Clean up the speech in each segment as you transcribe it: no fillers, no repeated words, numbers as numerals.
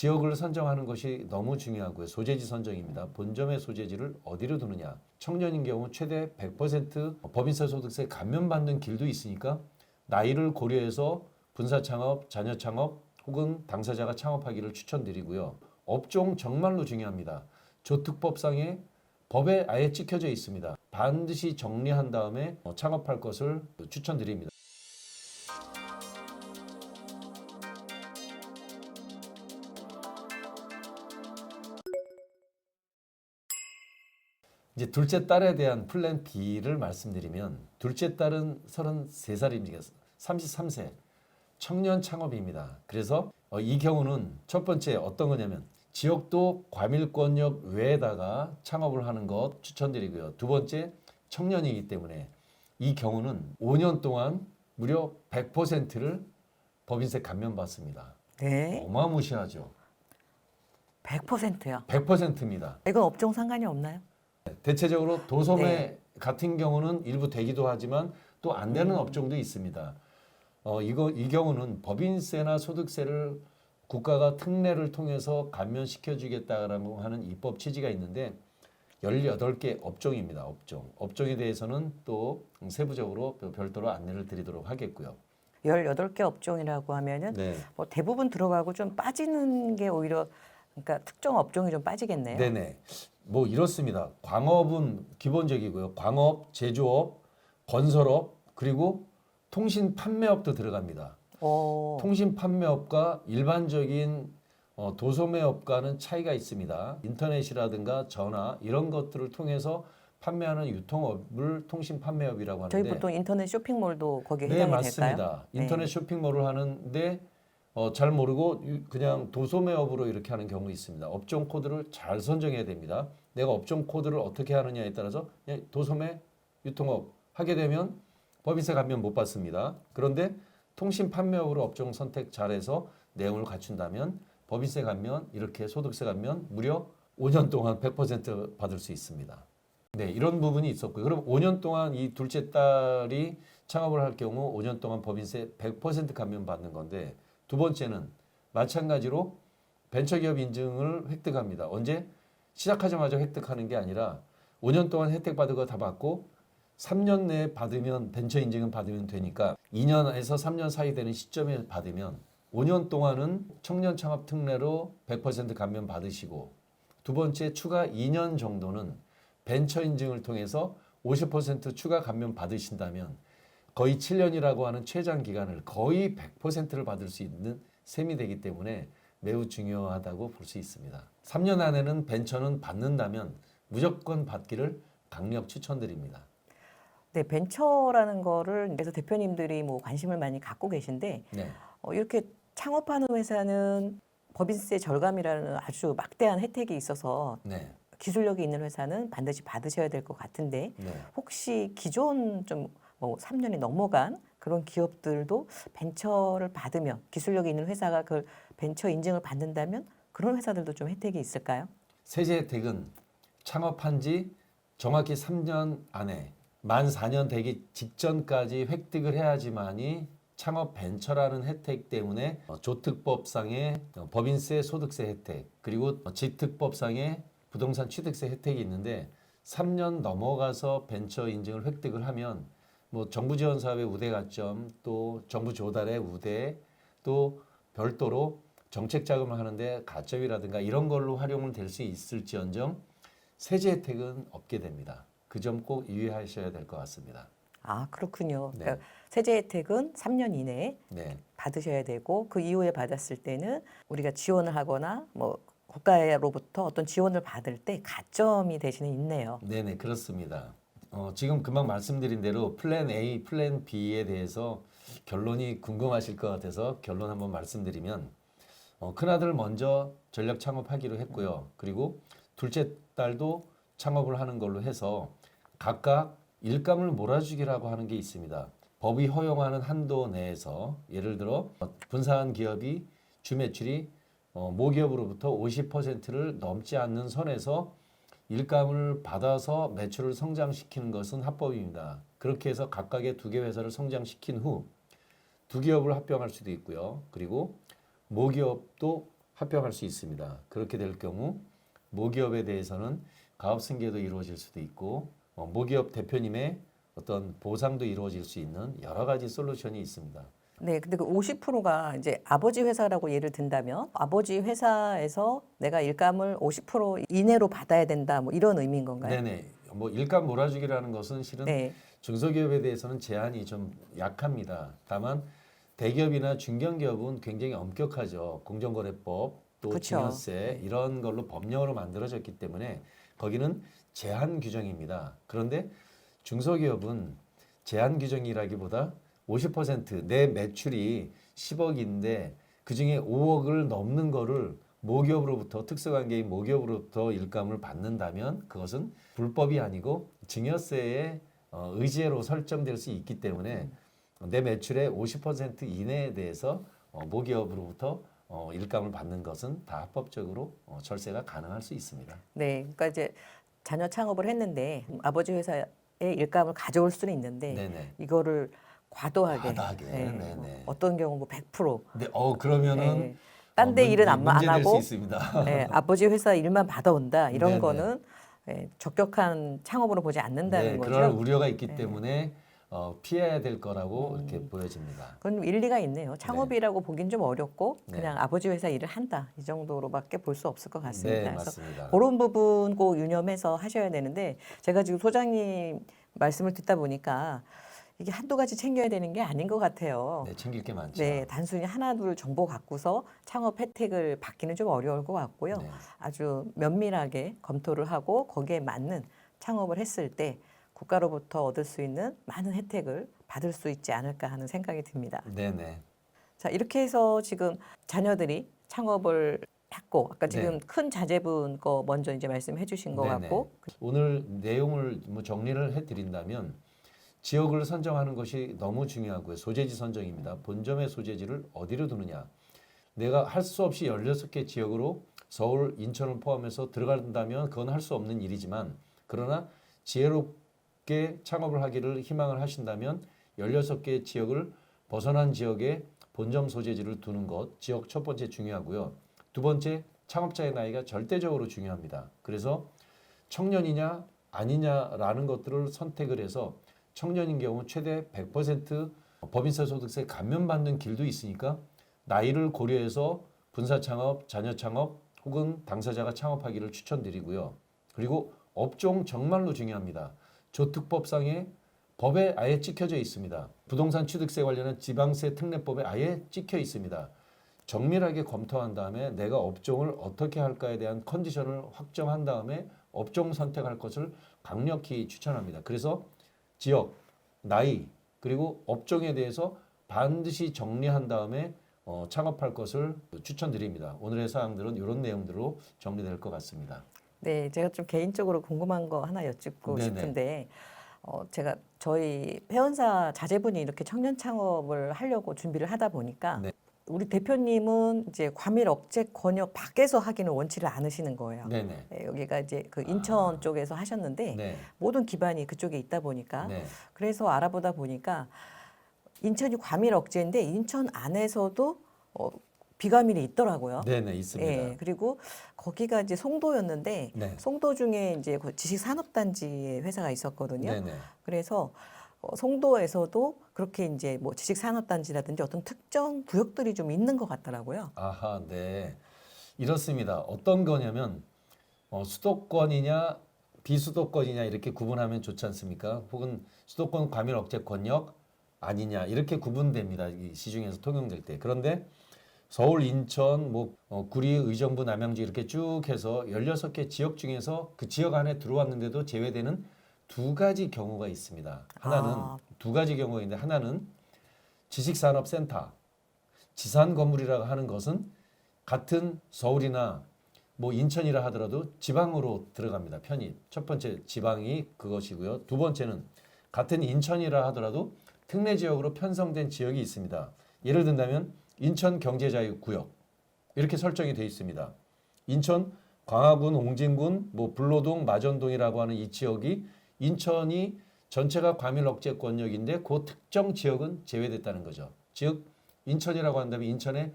지역을 선정하는 것이 너무 중요하고요. 소재지 선정입니다. 본점의 소재지를 어디로 두느냐. 청년인 경우 최대 100% 법인세 소득세 감면받는 길도 있으니까 나이를 고려해서 분사 창업, 자녀 창업 혹은 당사자가 창업하기를 추천드리고요. 업종 정말로 중요합니다. 조특법상에 법에 아예 찍혀져 있습니다. 반드시 정리한 다음에 창업할 것을 추천드립니다. 이제 둘째 딸에 대한 플랜 B를 말씀드리면 둘째 딸은 33살입니다. 33세 청년 창업입니다. 그래서 이 경우는 첫 번째 어떤 거냐면 지역도 과밀권역 외에다가 창업을 하는 것 추천드리고요. 두 번째 청년이기 때문에 이 경우는 5년 동안 무려 100%를 법인세 감면받습니다. 네. 어마무시하죠. 100%요. 100%입니다. 이건 업종 상관이 없나요? 대체적으로 도소매 네. 같은 경우는 일부 되기도 하지만 또 안 되는 업종도 있습니다. 이 경우는 법인세나 소득세를 국가가 특례를 통해서 감면시켜 주겠다라고 하는 입법 취지가 있는데 18개 업종입니다. 업종에 대해서는 또 세부적으로 별도로 안내를 드리도록 하겠고요. 18개 업종이라고 하면은 네. 뭐 대부분 들어가고 좀 빠지는 게 오히려 그러니까 특정 업종이 좀 빠지겠네요. 네네. 뭐 이렇습니다. 광업은 기본적이고요. 광업, 제조업, 건설업, 그리고 통신 판매업도 들어갑니다. 통신 판매업과 일반적인 도소매업과는 차이가 있습니다. 인터넷이라든가 전화 이런 것들을 통해서 판매하는 유통업을 통신 판매업이라고 하는데 저희 보통 인터넷 쇼핑몰도 거기에 네, 해당이 맞습니다. 될까요? 인터넷 쇼핑몰을 하는데 잘 모르고 그냥 도소매업으로 이렇게 하는 경우 있습니다. 업종 코드를 잘 선정해야 됩니다. 내가 업종 코드를 어떻게 하느냐에 따라서 그냥 도소매, 유통업 하게 되면 법인세 감면 못 받습니다. 그런데 통신 판매업으로 업종 선택 잘해서 내용을 갖춘다면 법인세 감면, 이렇게 소득세 감면 무려 5년 동안 100% 받을 수 있습니다. 네, 이런 부분이 있었고요. 그럼 5년 동안 이 둘째 딸이 창업을 할 경우 5년 동안 법인세 100% 감면 받는 건데 두 번째는 마찬가지로 벤처기업 인증을 획득합니다. 언제? 시작하자마자 획득하는 게 아니라 5년 동안 혜택 받은 거 다 받고 3년 내에 받으면 벤처 인증은 받으면 되니까 2년에서 3년 사이 되는 시점에 받으면 5년 동안은 청년 창업 특례로 100% 감면 받으시고 두 번째 추가 2년 정도는 벤처 인증을 통해서 50% 추가 감면 받으신다면 거의 7년이라고 하는 최장 기간을 거의 100%를 받을 수 있는 셈이 되기 때문에 매우 중요하다고 볼 수 있습니다. 3년 안에는 벤처는 받는다면 무조건 받기를 강력 추천드립니다. 네, 벤처라는 거를 그래서 대표님들이 뭐 관심을 많이 갖고 계신데 네. 이렇게 창업하는 회사는 법인세 절감이라는 아주 막대한 혜택이 있어서 네. 기술력이 있는 회사는 반드시 받으셔야 될 것 같은데 네. 혹시 기존 좀 뭐 3년이 넘어간 그런 기업들도 벤처를 받으면 기술력이 있는 회사가 그 벤처 인증을 받는다면 그런 회사들도 좀 혜택이 있을까요? 세제 혜택은 창업한 지 정확히 3년 안에 만 4년 되기 직전까지 획득을 해야지만이 창업 벤처라는 혜택 때문에 조특법상의 법인세 소득세 혜택 그리고 지특법상의 부동산 취득세 혜택이 있는데 3년 넘어가서 벤처 인증을 획득을 하면 뭐 정부 지원 사업의 우대 가점 또 정부 조달의 우대 또 별도로 정책 자금을 하는데 가점이라든가 이런 걸로 활용을 될 수 있을지언정 세제 혜택은 없게 됩니다. 그 점 꼭 유의하셔야 될 것 같습니다. 아, 그렇군요. 네. 그러니까 세제 혜택은 3년 이내에 네. 받으셔야 되고 그 이후에 받았을 때는 우리가 지원을 하거나 뭐 국가로부터 어떤 지원을 받을 때 가점이 대신에 있네요. 네네, 그렇습니다. 지금 금방 말씀드린 대로 플랜 A, 플랜 B에 대해서 결론이 궁금하실 것 같아서 결론 한번 말씀드리면 큰아들 먼저 전략 창업하기로 했고요. 그리고 둘째 딸도 창업을 하는 걸로 해서 각각 일감을 몰아주기라고 하는 게 있습니다. 법이 허용하는 한도 내에서 예를 들어 분사한 기업이 주 매출이 모기업으로부터 50%를 넘지 않는 선에서 일감을 받아서 매출을 성장시키는 것은 합법입니다. 그렇게 해서 각각의 2개 회사를 성장시킨 후 2기업을 합병할 수도 있고요. 그리고 모기업도 합병할 수 있습니다. 그렇게 될 경우 모기업에 대해서는 가업 승계도 이루어질 수도 있고 모기업 대표님의 어떤 보상도 이루어질 수 있는 여러 가지 솔루션이 있습니다. 네, 근데 그 50%가 이제 아버지 회사라고 예를 든다면 아버지 회사에서 내가 일감을 50% 이내로 받아야 된다, 뭐 이런 의미인 건가요? 네네. 뭐 일감 몰아주기라는 것은 실은 네, 중소기업에 대해서는 제한이 좀 약합니다. 다만 대기업이나 중견기업은 굉장히 엄격하죠. 공정거래법 또 그쵸. 증여세 이런 걸로 법령으로 만들어졌기 때문에 거기는 제한 규정입니다. 그런데 중소기업은 제한 규정이라기보다 50%내 매출이 10억인데 그중에 5억을 넘는 거를 모기업으로부터 특수관계인 모기업으로부터 일감을 받는다면 그것은 불법이 아니고 증여세의 의제로 설정될 수 있기 때문에 내 매출의 50% 이내에 대해서 모기업으로부터 일감을 받는 것은 다 합법적으로 절세가 가능할 수 있습니다. 네, 그러니까 이제 자녀 창업을 했는데 아버지 회사에 일감을 가져올 수는 있는데 네네. 이거를 과도하게, 네네. 어떤 경우 뭐 100%, 네, 그러면은 예, 딴 데 일은 안 문제될 수 하고 있습니다. 아버지 회사 일만 받아온다 이런 네네. 거는 적격한 창업으로 보지 않는다는 네, 거죠. 그럴 우려가 있기 때문에 피해야 될 거라고 이렇게 음. 보여집니다. 그건 일리가 있네요. 창업이라고 보긴 좀 어렵고 네. 그냥 아버지 회사 일을 한다 이 정도로밖에 볼 수 없을 것 네, 같습니다. 그래서 맞습니다. 그런 부분 꼭 유념해서 하셔야 되는데 제가 지금 소장님 말씀을 듣다 보니까 이게 한두 가지 챙겨야 되는 게 아닌 것 같아요. 네, 챙길 게 많죠. 네, 단순히 하나 둘 정보 갖고서 창업 혜택을 받기는 좀 어려울 것 같고요. 네. 아주 면밀하게 검토를 하고 거기에 맞는 창업을 했을 때 국가로부터 얻을 수 있는 많은 혜택을 받을 수 있지 않을까 하는 생각이 듭니다. 네네. 자, 이렇게 해서 지금 자녀들이 창업을 했고 아까 지금 네. 큰 자제분 거 먼저 이제 말씀해 주신 것 네네. 같고 오늘 내용을 뭐 정리를 해드린다면 지역을 선정하는 것이 너무 중요하고요. 소재지 선정입니다. 본점의 소재지를 어디로 두느냐. 내가 할 수 없이 16개 지역으로 서울, 인천을 포함해서 들어간다면 그건 할 수 없는 일이지만 그러나 지혜롭게 창업을 하기를 희망을 하신다면 16개 지역을 벗어난 지역에 본점 소재지를 두는 것, 지역 첫 번째 중요하고요. 두 번째, 창업자의 나이가 절대적으로 중요합니다. 그래서 청년이냐 아니냐라는 것들을 선택을 해서 청년인 경우 최대 100% 법인세 소득세 감면받는 길도 있으니까 나이를 고려해서 분사 창업, 자녀 창업 혹은 당사자가 창업하기를 추천드리고요. 그리고 업종 정말로 중요합니다. 조특법상의 법에 아예 찍혀져 있습니다. 부동산 취득세 관련한 지방세 특례법에 아예 찍혀 있습니다. 정밀하게 검토한 다음에 내가 업종을 어떻게 할까에 대한 컨디션을 확정한 다음에 업종 선택할 것을 강력히 추천합니다. 그래서 지역, 나이, 그리고 업종에 대해서 반드시 정리한 다음에 창업할 것을 추천드립니다. 오늘의 사항들은 이런 내용들로 정리될 것 같습니다. 네, 제가 좀 개인적으로 궁금한 거 하나 여쭙고 네네. 싶은데 제가 저희 회원사 자제분이 이렇게 청년 창업을 하려고 준비를 하다 보니까 네. 우리 대표님은 이제 과밀 억제 권역 밖에서 하기는 원치를 않으시는 거예요. 네네. 네, 여기가 이제 그 인천 쪽에서 하셨는데 네. 모든 기반이 그쪽에 있다 보니까 네. 그래서 알아보다 보니까 인천이 과밀 억제인데 인천 안에서도 비과밀이 있더라고요. 네네. 있습니다. 예, 그리고 거기가 이제 송도였는데 네. 송도 중에 이제 그 지식산업단지에 회사가 있었거든요. 네네. 그래서 송도에서도 그렇게 이제 뭐 지식산업단지라든지 어떤 특정 구역들이 좀 있는 것 같더라고요. 아하, 네. 이렇습니다. 어떤 거냐면 수도권이냐 비수도권이냐 이렇게 구분하면 좋지 않습니까? 혹은 수도권 과밀 억제 권역 아니냐 이렇게 구분됩니다. 이 시중에서 통용될 때. 그런데 서울, 인천, 뭐 구리, 의정부, 남양주 이렇게 쭉 해서 16개 지역 중에서 그 지역 안에 들어왔는데도 제외되는 두 가지 경우가 있습니다. 하나는 두 가지 경우가 있는데 하나는 지식산업센터, 지산 건물이라고 하는 것은 같은 서울이나 뭐 인천이라 하더라도 지방으로 들어갑니다. 편입. 첫 번째 지방이 그것이고요. 두 번째는 같은 인천이라 하더라도 특례 지역으로 편성된 지역이 있습니다. 예를 든다면 인천 경제자유구역 이렇게 설정이 되어 있습니다. 인천 광화군, 옹진군, 뭐 불로동, 마전동이라고 하는 이 지역이 인천이 전체가 과밀 억제 권역인데 그 특정 지역은 제외됐다는 거죠. 즉 인천이라고 한다면 인천의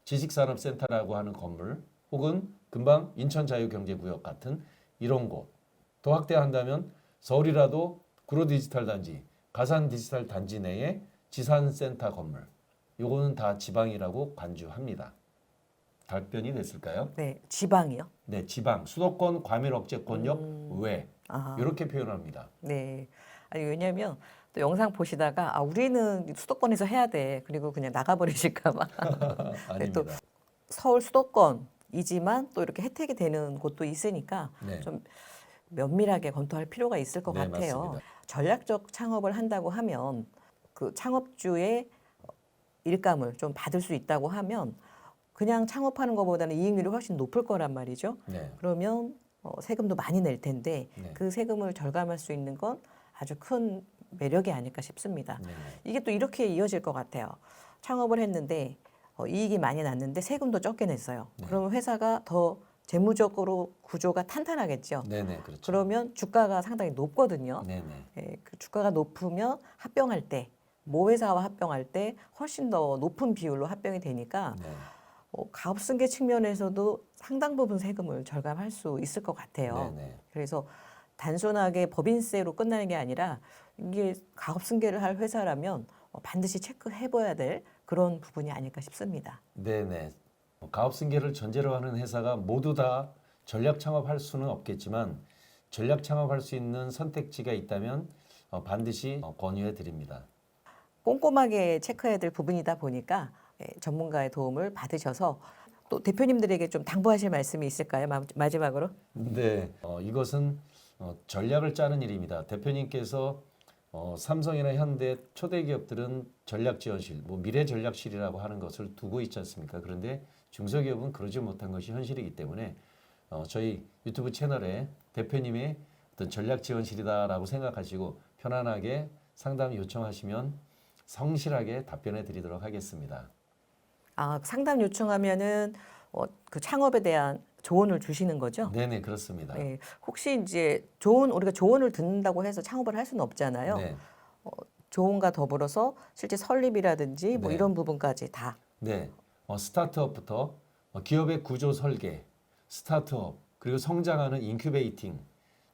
지식산업센터라고 하는 건물 혹은 금방 인천자유경제구역 같은 이런 곳 더 확대한다면 서울이라도 구로디지털단지, 가산디지털단지 내에 지산센터 건물 요거는 다 지방이라고 간주합니다. 답변이 됐을까요? 네, 지방이요. 네, 지방, 수도권 과밀억제권역 외 아, 이렇게 표현합니다. 네. 아니 왜냐면 또 영상 보시다가 아 우리는 수도권에서 해야 돼. 그리고 그냥 나가버리실까 봐. 네, 또 아닙니다. 서울 수도권이지만 또 이렇게 혜택이 되는 곳도 있으니까 네. 좀 면밀하게 검토할 필요가 있을 것 네, 같아요. 맞습니다. 전략적 창업을 한다고 하면 그 창업주의 일감을 좀 받을 수 있다고 하면 그냥 창업하는 것보다는 이익률이 훨씬 높을 거란 말이죠. 네. 그러면 세금도 많이 낼 텐데 네. 그 세금을 절감할 수 있는 건 아주 큰 매력이 아닐까 싶습니다. 네. 이게 또 이렇게 이어질 것 같아요. 창업을 했는데 이익이 많이 났는데 세금도 적게 냈어요. 네. 그러면 회사가 더 재무적으로 구조가 탄탄하겠죠. 네, 네, 그렇죠. 그러면 주가가 상당히 높거든요. 네, 네. 예, 그 주가가 높으면 합병할 때, 모회사와 합병할 때 훨씬 더 높은 비율로 합병이 되니까 네. 가업승계 측면에서도 상당 부분 세금을 절감할 수 있을 것 같아요. 네, 네. 그래서 단순하게 법인세로 끝나는 게 아니라 이게 가업승계를 할 회사라면 반드시 체크해봐야 될 그런 부분이 아닐까 싶습니다. 네, 네. 가업승계를 전제로 하는 회사가 모두 다 전략 창업할 수는 없겠지만 전략 창업할 수 있는 선택지가 있다면 반드시 권유해 드립니다. 꼼꼼하게 체크해야 될 부분이다 보니까 전문가의 도움을 받으셔서 또 대표님들에게 좀 당부하실 말씀이 있을까요? 마지막으로. 네, 이것은 전략을 짜는 일입니다. 대표님께서 삼성이나 현대 초대 기업들은 전략지원실, 뭐 미래전략실이라고 하는 것을 두고 있지 않습니까? 그런데 중소기업은 그러지 못한 것이 현실이기 때문에 저희 유튜브 채널에 대표님의 어떤 전략지원실이다라고 생각하시고 편안하게 상담 요청하시면 성실하게 답변해 드리도록 하겠습니다. 아, 상담 요청하면은 그 창업에 대한 조언을 주시는 거죠? 네네, 그렇습니다. 네. 혹시 이제 우리가 조언을 듣는다고 해서 창업을 할 수는 없잖아요. 네, 조언과 더불어서 실제 설립이라든지 뭐 네. 이런 부분까지 다. 네. 스타트업부터 기업의 구조 설계, 스타트업, 그리고 성장하는 인큐베이팅,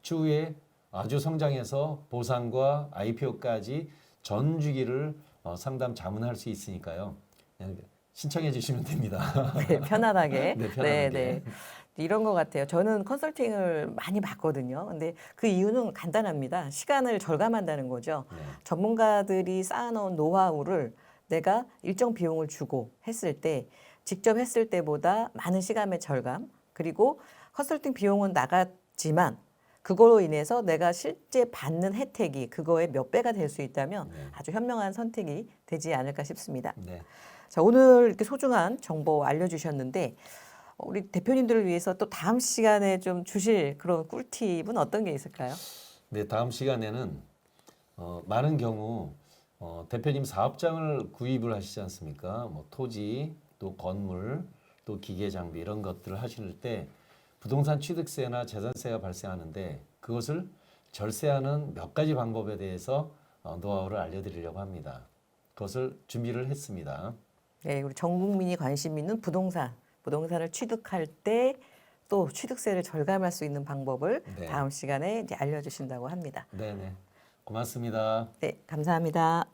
추후에 아주 성장해서 보상과 IPO까지 전 주기를 상담 자문할 수 있으니까요. 그냥 신청해 주시면 됩니다. 네, 편안하게. 네, 편안하게. 이런 것 같아요. 저는 컨설팅을 많이 받거든요. 근데 그 이유는 간단합니다. 시간을 절감한다는 거죠. 네. 전문가들이 쌓아놓은 노하우를 내가 일정 비용을 주고 했을 때 직접 했을 때보다 많은 시간의 절감 그리고 컨설팅 비용은 나갔지만 그거로 인해서 내가 실제 받는 혜택이 그거의 몇 배가 될 수 있다면 네. 아주 현명한 선택이 되지 않을까 싶습니다. 네. 자, 오늘 이렇게 소중한 정보 알려주셨는데 우리 대표님들을 위해서 또 다음 시간에 좀 주실 그런 꿀팁은 어떤 게 있을까요? 네, 다음 시간에는 많은 경우 대표님 사업장을 구입을 하시지 않습니까? 뭐 토지, 또 건물, 또 기계 장비 이런 것들을 하실 때 부동산 취득세나 재산세가 발생하는데 그것을 절세하는 몇 가지 방법에 대해서 노하우를 알려드리려고 합니다. 그것을 준비를 했습니다. 네, 우리 전 국민이 관심 있는 부동산을 취득할 때 또 취득세를 절감할 수 있는 방법을 네. 다음 시간에 이제 알려주신다고 합니다. 네네. 고맙습니다. 네, 감사합니다.